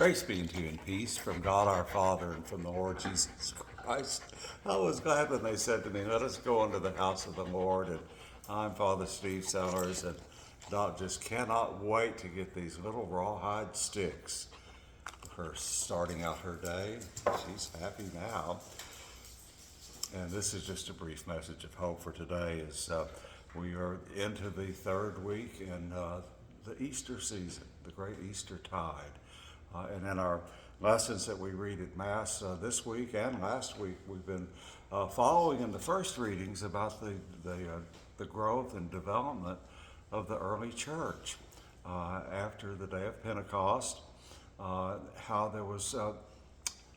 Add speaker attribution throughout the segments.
Speaker 1: Grace be unto you and peace from God our Father and from the Lord Jesus Christ. I was glad when they said to me, let us go into the house of the Lord. And I'm Father Steve Sellers, and Doc just cannot wait to get these little rawhide sticks for starting out her day. She's happy now. And this is just a brief message of hope for today as we are into the third week in the Easter season, the great Easter tide. And in our lessons that we read at Mass this week and last week, we've been following in the first readings about the growth and development of the early church after the day of Pentecost, how there was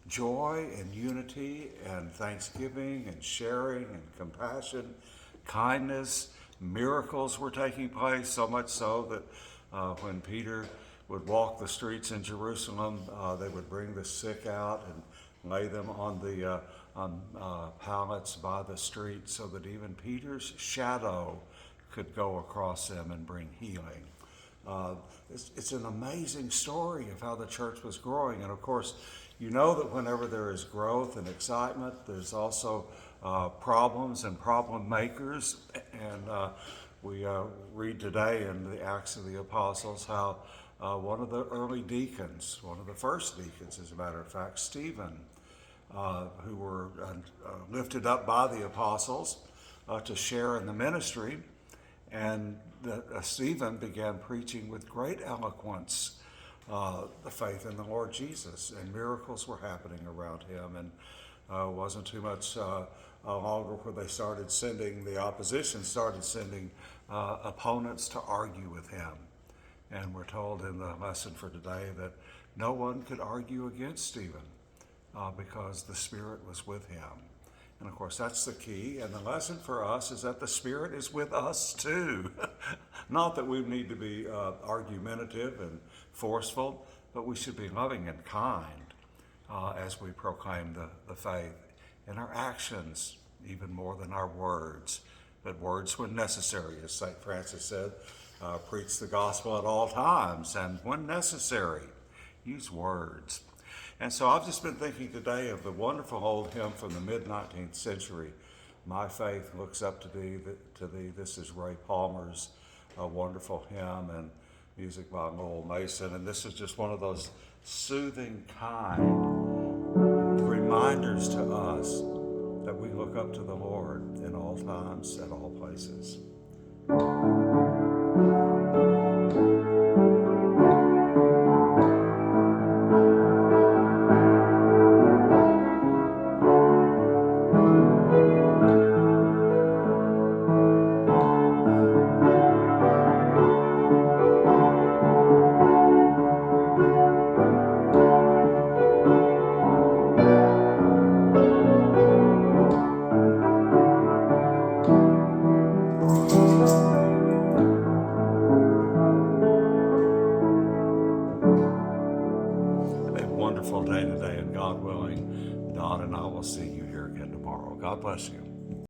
Speaker 1: joy and unity and thanksgiving and sharing and compassion, kindness, miracles were taking place, so much so that when Peter would walk the streets in Jerusalem, they would bring the sick out and lay them on the pallets by the street so that even Peter's shadow could go across them and bring healing. It's an amazing story of how the church was growing. And of course, you know that whenever there is growth and excitement, there's also problems and problem makers. And we read today in the Acts of the Apostles how one of the early deacons, one of the first deacons, as a matter of fact, Stephen, who were lifted up by the apostles to share in the ministry. And Stephen began preaching with great eloquence the faith in the Lord Jesus, and miracles were happening around him. And it wasn't too much longer where they started sending, the opposition started sending opponents to argue with him. And we're told in the lesson for today that no one could argue against Stephen because the Spirit was with him. And of course, that's the key. And the lesson for us is that the Spirit is with us too. Not that we need to be argumentative and forceful, but we should be loving and kind as we proclaim the faith in our actions, even more than our words. But words when necessary, as St. Francis said, preach the gospel at all times, and when necessary, use words. And so I've just been thinking today of the wonderful old hymn from the mid-19th century, My Faith Looks Up to Thee. This is Ray Palmer's wonderful hymn and music by Lowell Mason. And this is just one of those soothing, kind reminders to us that we look up to the Lord in all times, at all places. Wonderful day today, and God willing, Don and I will see you here again tomorrow. God bless you.